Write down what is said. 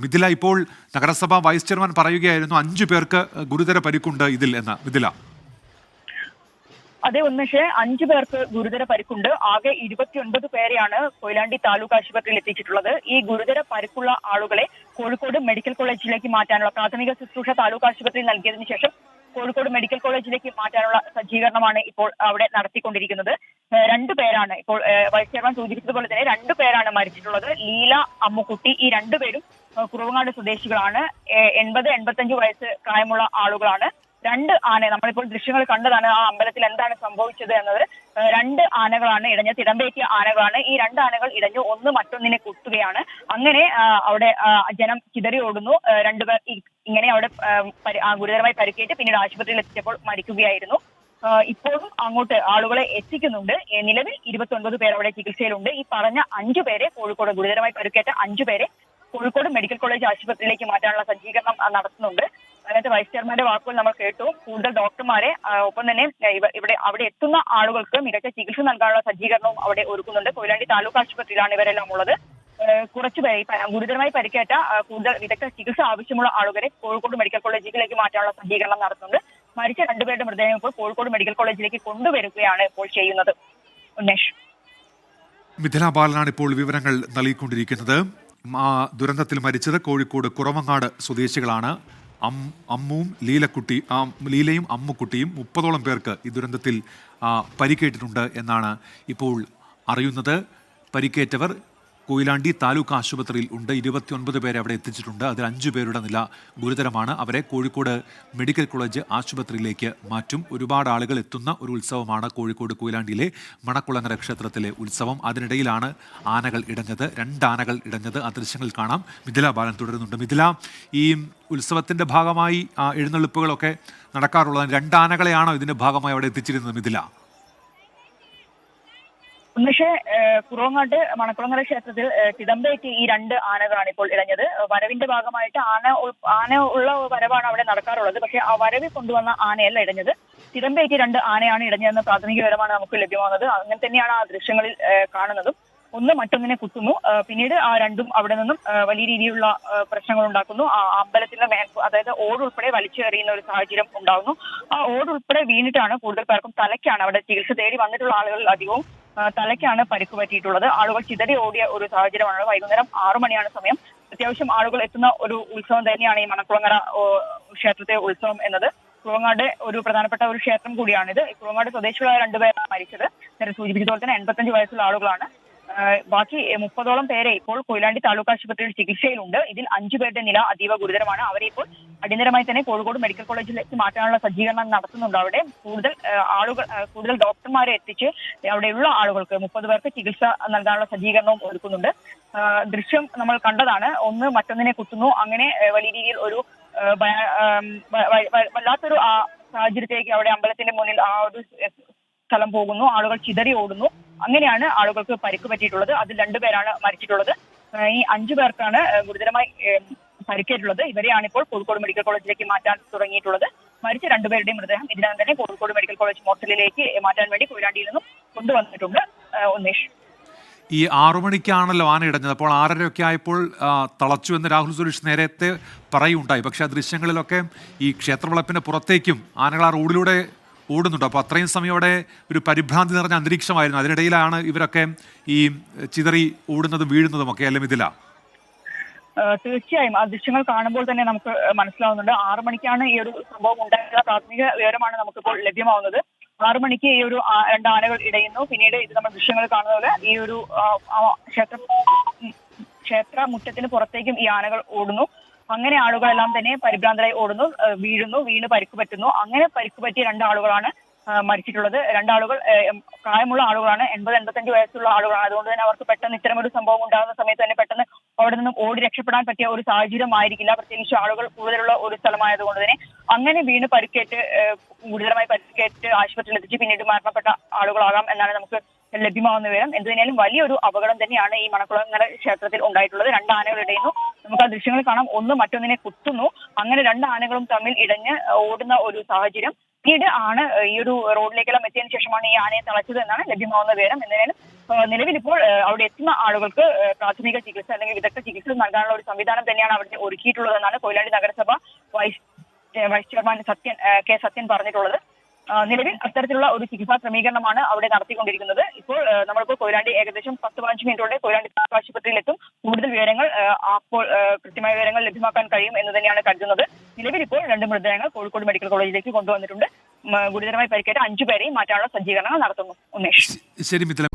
മിഥില, ഇപ്പോൾ നഗരസഭ vice chairman പറയുകയായിരുന്നു 5 പേർക്ക് ഗുരുതര പരിക്കുണ്ട് ഇതിൽ എന്ന്. മിഥില, അതെ ഉന്മേഷ്, 5 പേർക്ക് ഗുരുതര പരിക്കുണ്ട്. ആകെ 29 പേരെയാണ് കൊയിലാണ്ടി താലൂക്ക് ആശുപത്രിയിൽ എത്തിച്ചിട്ടുള്ളത്. ഈ ഗുരുതര പരിക്കുള്ള ആളുകളെ കോഴിക്കോട് മെഡിക്കൽ കോളേജിലേക്ക് മാറ്റാനുള്ള പ്രാഥമിക ശുശ്രൂഷ താലൂക്ക് ആശുപത്രിയിൽ നൽകിയതിനു ശേഷം കോഴിക്കോട് മെഡിക്കൽ കോളേജിലേക്ക് മാറ്റാനുള്ള സജ്ജീകരണമാണ് ഇപ്പോൾ അവിടെ നടത്തിക്കൊണ്ടിരിക്കുന്നത്. 2 പേരാണ് ഇപ്പോൾ വൈസ് ചെയർമാൻ സൂചിപ്പിച്ചതുപോലെ തന്നെ 2 പേരാണ് മരിച്ചിട്ടുള്ളത്. ലീല, അമ്മുക്കുട്ടി, ഈ 2 പേരും കുറവങ്ങാട് സ്വദേശികളാണ്. 80-85 വയസ്സ് പ്രായമുള്ള ആളുകളാണ്. 2 ആന, നമ്മളിപ്പോൾ ദൃശ്യങ്ങൾ കണ്ടതാണ് ആ അമ്പലത്തിൽ എന്താണ് സംഭവിച്ചത് എന്നത്. 2 ആനകളാണ് ഇടഞ്ഞ, തിടമ്പേറ്റിയ ആനകളാണ്. ഈ 2 ആനകൾ ഇടഞ്ഞു ഒന്ന് മറ്റൊന്നിനെ കുത്തുകയാണ്. അങ്ങനെ അവിടെ ജനം ചിതറി ഓടുന്നു. 2 പേർ ഇങ്ങനെ അവിടെ ഗുരുതരമായി പരിക്കേറ്റ് പിന്നീട് ആശുപത്രിയിൽ എത്തിച്ചപ്പോൾ മരിക്കുകയായിരുന്നു. ഇപ്പോഴും അങ്ങോട്ട് ആളുകളെ എത്തിക്കുന്നുണ്ട്. നിലവിൽ 29 പേർ അവിടെ ചികിത്സയിലുണ്ട്. ഈ പറഞ്ഞ 5 പേരെ കോഴിക്കോട് ഗുരുതരമായി പരിക്കേറ്റ 5 പേരെ കോഴിക്കോട് മെഡിക്കൽ കോളേജ് ആശുപത്രിയിലേക്ക് മാറ്റാനുള്ള സജ്ജീകരണം നടത്തുന്നുണ്ട്. അതിനകത്ത് വൈസ് ചെയർമാന്റെ വാക്കുകൾ നമ്മൾ കേട്ടു. കൂടുതൽ ഡോക്ടർമാരെ ഒപ്പം തന്നെ അവിടെ എത്തുന്ന ആളുകൾക്ക് മികച്ച ചികിത്സ നൽകാനുള്ള സജ്ജീകരണവും അവിടെ ഒരുക്കുന്നുണ്ട്. കൊയിലാണ്ടി താലൂക്ക് ആശുപത്രിയിലാണ് ഇവരെല്ലാം ഉള്ളത്. കുറച്ചുപേരെ ഗുരുതരമായി പരിക്കേറ്റ കൂടുതൽ വിദഗ്ധ ചികിത്സ ആവശ്യമുള്ള ആളുകളെ കോഴിക്കോട് മെഡിക്കൽ കോളേജിലേക്ക് മാറ്റാനുള്ള സജ്ജീകരണം നടത്തുന്നുണ്ട്. മരിച്ച 2 പേരുടെ മൃതദേഹം ഇപ്പോൾ കോഴിക്കോട് മെഡിക്കൽ കോളേജിലേക്ക് കൊണ്ടുവരികയാണ് ഇപ്പോൾ ചെയ്യുന്നത്. ഉന്മേഷ്, മിഥില ബാലനാണ് ഇപ്പോൾ വിവരങ്ങൾ നൽകിക്കൊണ്ടിരിക്കുന്നത്. ദുരന്തത്തിൽ മരിച്ചത് കോഴിക്കോട് കുറവങ്ങാട് സ്വദേശികളാണ്. ലീലയും അമ്മുക്കുട്ടിയും 30ഓളം പേർക്ക് ഈ ദുരന്തത്തിൽ പരിക്കേറ്റിട്ടുണ്ട് എന്നാണ് ഇപ്പോൾ അറിയുന്നത്. പരിക്കേറ്റവർ കൊയിലാണ്ടി താലൂക്ക് ആശുപത്രിയിൽ ഉണ്ട്. 29 പേരെ അവിടെ എത്തിച്ചിട്ടുണ്ട്. അതിൽ 5 പേരുടെ നില ഗുരുതരമാണ്. അവരെ കോഴിക്കോട് മെഡിക്കൽ കോളേജ് ആശുപത്രിയിലേക്ക് മാറ്റും. ഒരുപാട് ആളുകൾ എത്തുന്ന ഒരു ഉത്സവമാണ് കോഴിക്കോട് കൊയിലാണ്ടിയിലെ മണക്കുളങ്ങര ക്ഷേത്രത്തിലെ ഉത്സവം. അതിനിടയിലാണ് ആനകൾ ഇടഞ്ഞത്. 2 ആനകൾ ഇടഞ്ഞത് ആ ദൃശ്യങ്ങൾ കാണാം. മിഥില ബാലൻ തുടരുന്നുണ്ട്. മിഥില, ഈ ഉത്സവത്തിന്റെ ഭാഗമായി എഴുന്നള്ളിപ്പുകളൊക്കെ നടക്കാറുള്ളത് 2 ആനകളെയാണോ ഇതിന്റെ ഭാഗമായി അവിടെ എത്തിച്ചിരുന്നത് മിഥില? ഉന്മേഷ്, കുറവങ്ങാട് മണക്കുളങ്ങര ക്ഷേത്രത്തിൽ തിടമ്പേറ്റി ഈ 2 ആനകളാണ് ഇപ്പോൾ ഇടഞ്ഞത്. വരവിന്റെ ഭാഗമായിട്ട് ആന ഉള്ള വരവാണ് അവിടെ നടക്കാറുള്ളത്. പക്ഷേ ആ വരവിൽ കൊണ്ടുവന്ന ആനയല്ല ഇടഞ്ഞത്. തിടമ്പേറ്റി 2 ആനയാണ് ഇടഞ്ഞതെന്ന പ്രാഥമിക വിവരമാണ് നമുക്ക് ലഭ്യമാകുന്നത്. അങ്ങനെ തന്നെയാണ് ആ ദൃശ്യങ്ങളിൽ കാണുന്നതും. ഒന്ന് മറ്റൊന്നിനെ കുത്തുന്നു. പിന്നീട് ആ 2ഉം അവിടെ നിന്നും വലിയ രീതിയിലുള്ള പ്രശ്നങ്ങൾ ഉണ്ടാക്കുന്നു. ആ അമ്പലത്തിന്റെ അതായത് ഓട് ഉൾപ്പെടെ വലിച്ചെറിയുന്ന ഒരു സാഹചര്യം ഉണ്ടാകുന്നു. ആ ഓട് ഉൾപ്പെടെ വീണിട്ടാണ് കൂടുതൽ പേർക്കും തലയ്ക്കാണ് അവിടെ ചികിത്സ തേടി വന്നിട്ടുള്ള ആളുകളിൽ അധികവും തലയ്ക്കാണ് പരിക്ക് പറ്റിയിട്ടുള്ളത്. ആളുകൾ ചിതറി ഓടിയ ഒരു സാഹചര്യമാണ്. വൈകുന്നേരം 6 മണിയാണ് സമയം. അത്യാവശ്യം ആളുകൾ എത്തുന്ന ഒരു ഉത്സവം തന്നെയാണ് ഈ മണക്കുളങ്ങര ക്ഷേത്രത്തെ ഉത്സവം എന്നത്. കുറവങ്ങാട് ഒരു പ്രധാനപ്പെട്ട ഒരു ക്ഷേത്രം കൂടിയാണിത്. കുറവങ്ങാട് സ്വദേശികളായ 2 പേരാണ് മരിച്ചത്. നേരെ സൂചിപ്പിച്ചതുപോലെ തന്നെ 85 വയസ്സുള്ള ആളുകളാണ്. ബാക്കി 30ഓളം പേരെ ഇപ്പോൾ കൊയിലാണ്ടി താലൂക്ക് ആശുപത്രിയിൽ ചികിത്സയിലുണ്ട്. ഇതിൽ 5 പേരുടെ നില അതീവ ഗുരുതരമാണ്. അവരെ ഇപ്പോൾ അടിയന്തരമായി തന്നെ കോഴിക്കോട് മെഡിക്കൽ കോളേജിലേക്ക് മാറ്റാനുള്ള സജ്ജീകരണം നടത്തുന്നുണ്ട്. അവിടെ കൂടുതൽ ഡോക്ടർമാരെ എത്തിച്ച് അവിടെയുള്ള ആളുകൾക്ക് 30 പേർക്ക് ചികിത്സ നൽകാനുള്ള സജ്ജീകരണവും ഒരുക്കുന്നുണ്ട്. ദൃശ്യം നമ്മൾ കണ്ടതാണ്. ഒന്ന് മറ്റൊന്നിനെ കുത്തുന്നു. അങ്ങനെ വലിയ രീതിയിൽ ഒരു വല്ലാത്തൊരു സാഹചര്യത്തിലേക്ക് അവിടെ അമ്പലത്തിന്റെ മുന്നിൽ ആ ഒരു സ്ഥലം പോകുന്നു. ആളുകൾ ചിതറി ഓടുന്നു. അങ്ങനെയാണ് ആളുകൾക്ക് പരിക്ക് പറ്റിയിട്ടുള്ളത്. അതിൽ 2 പേരാണ് മരിച്ചിട്ടുള്ളത്. ഈ 5 പേർക്കാണ് ഗുരുതരമായി പരിക്കേറ്റുള്ളത്. ഇവരെയാണ് ഇപ്പോൾ കോഴിക്കോട് മെഡിക്കൽ കോളേജിലേക്ക് മാറ്റാൻ തുടങ്ങിയിട്ടുള്ളത്. മരിച്ച 2 പേരുടെയും മൃതദേഹം ഇതിനകം തന്നെ കോഴിക്കോട് മെഡിക്കൽ കോളേജ് മോർച്ചറിയിലേക്ക് മാറ്റാൻ വേണ്ടി കൊയിലാണ്ടിയിൽ നിന്നും കൊണ്ടുവന്നിട്ടുണ്ട്. ഉന്മേഷ്, ഈ 6 മണിക്കാണല്ലോ ആന ഇടഞ്ഞത്. അപ്പോൾ 6:30 ആയപ്പോൾ തളച്ചു എന്ന് രാഹുൽ സുരേഷ് നേരത്തെ പറയുണ്ടായി. പക്ഷേ ആ ദൃശ്യങ്ങളിലൊക്കെ ഈ ക്ഷേത്രവളപ്പിന് പുറത്തേക്കും ആനകൾ ആ റോഡിലൂടെ ഓടുന്നുണ്ട്. അപ്പോൾ അത്രയും സമയം അവിടെ ഒരു പരിഭ്രാന്തി നിറഞ്ഞ അന്തരീക്ഷമായിരുന്നു. അതിനിടയിലാണ് ഇവരൊക്കെ ഈ ചിതറി ഓടുന്നതും വീഴുന്നതും ഒക്കെ. അല്ലേ മിഥില? തീർച്ചയായും ആ ദൃശ്യങ്ങൾ കാണുമ്പോൾ തന്നെ നമുക്ക് മനസ്സിലാവുന്നുണ്ട്. 6 മണിക്കാണ് ഈ ഒരു സംഭവം ഉണ്ടായിട്ടുള്ള പ്രാഥമിക വിവരമാണ് നമുക്കിപ്പോൾ ലഭ്യമാവുന്നത്. 6 മണിക്ക് ഈ ഒരു 2 ആനകൾ ഇടയുന്നു. പിന്നീട് ഇത് നമ്മൾ ദൃശ്യങ്ങൾ കാണുന്നത് ഈ ഒരു ക്ഷേത്ര മുറ്റത്തിന് പുറത്തേക്കും ഈ ആനകൾ ഓടുന്നു. അങ്ങനെ ആളുകളെല്ലാം തന്നെ പരിഭ്രാന്തരായി ഓടുന്നു, വീണ് പരിക്ക് പറ്റുന്നു. അങ്ങനെ പരിക്ക് പറ്റിയ 2 ആളുകളാണ് മരിച്ചിട്ടുള്ളത്. 2 ആളുകൾ പ്രായമുള്ള ആളുകളാണ്. 80-85 വയസ്സുള്ള ആളുകളാണ്. അതുകൊണ്ട് തന്നെ അവർക്ക് പെട്ടെന്ന് ഇത്തരമൊരു സംഭവം ഉണ്ടാകുന്ന സമയത്ത് തന്നെ പെട്ടെന്ന് അവിടെ നിന്നും ഓടി രക്ഷപ്പെടാൻ പറ്റിയ ഒരു സാഹചര്യം ആയിരിക്കില്ല. പ്രത്യേകിച്ച് ആളുകൾ കൂടുതലുള്ള ഒരു സ്ഥലമായതുകൊണ്ട് തന്നെ അങ്ങനെ വീണ് ഗുരുതരമായി പരിക്കേറ്റ് ആശുപത്രിയിൽ എത്തിച്ച് പിന്നീട് മരണപ്പെട്ട ആളുകളാകാം എന്നാണ് നമുക്ക് ലഭ്യമാവുന്ന വിവരം. എന്തുതന്നെയാലും വലിയൊരു അപകടം തന്നെയാണ് ഈ മണക്കുളങ്ങര ക്ഷേത്രത്തിൽ ഉണ്ടായിട്ടുള്ളത്. 2 ആനകൾ ഇടയുന്നു. നമുക്ക് ആ ദൃശ്യങ്ങൾ കാണാം. ഒന്ന് മറ്റൊന്നിനെ കുത്തുന്നു. അങ്ങനെ 2 ആനകളും തമ്മിൽ ഇടഞ്ഞ് ഓടുന്ന ഒരു സാഹചര്യം. പിന്നീട് ആണ് ഈ ഒരു റോഡിലേക്കെല്ലാം എത്തിയതിനു ശേഷമാണ് ഈ ആനയെ തളച്ചത് എന്നാണ് ലഭ്യമാവുന്ന വിവരം. എന്നതിനും നിലവിൽ ഇപ്പോൾ അവിടെ എത്തുന്ന ആളുകൾക്ക് പ്രാഥമിക ചികിത്സ അല്ലെങ്കിൽ വിദഗ്ധ ചികിത്സ നൽകാനുള്ള ഒരു സംവിധാനം തന്നെയാണ് അവിടെ ഒരുക്കിയിട്ടുള്ളതെന്നാണ് കൊയിലാണ്ടി നഗരസഭ വൈസ് ചെയർമാൻ സത്യൻ പറഞ്ഞിട്ടുള്ളത്. നിലവിൽ അത്തരത്തിലുള്ള ഒരു ചികിത്സാ ക്രമീകരണമാണ് അവിടെ നടത്തിക്കൊണ്ടിരിക്കുന്നത്. ഇപ്പോൾ നമ്മളിപ്പോൾ കൊയിലാണ്ടി ഏകദേശം 10-15 മിനിറ്റോടെ കൊയിലാണ്ടി ആശുപത്രിയിൽ എത്തും. കൂടുതൽ വിവരങ്ങൾ അപ്പോൾ കൃത്യമായ വിവരങ്ങൾ ലഭ്യമാക്കാൻ കഴിയും എന്ന് തന്നെയാണ് കരുതുന്നത്. നിലവിൽ ഇപ്പോൾ 2 മൃതദേഹങ്ങൾ കോഴിക്കോട് മെഡിക്കൽ കോളേജിലേക്ക് കൊണ്ടുവന്നിട്ടുണ്ട്. ഗുരുതരമായി പരിക്കേറ്റ 5 പേരെയും മാറ്റാനുള്ള സജ്ജീകരണങ്ങൾ നടത്തുന്നു. ഉമേഷ്. ശരി മിഥില.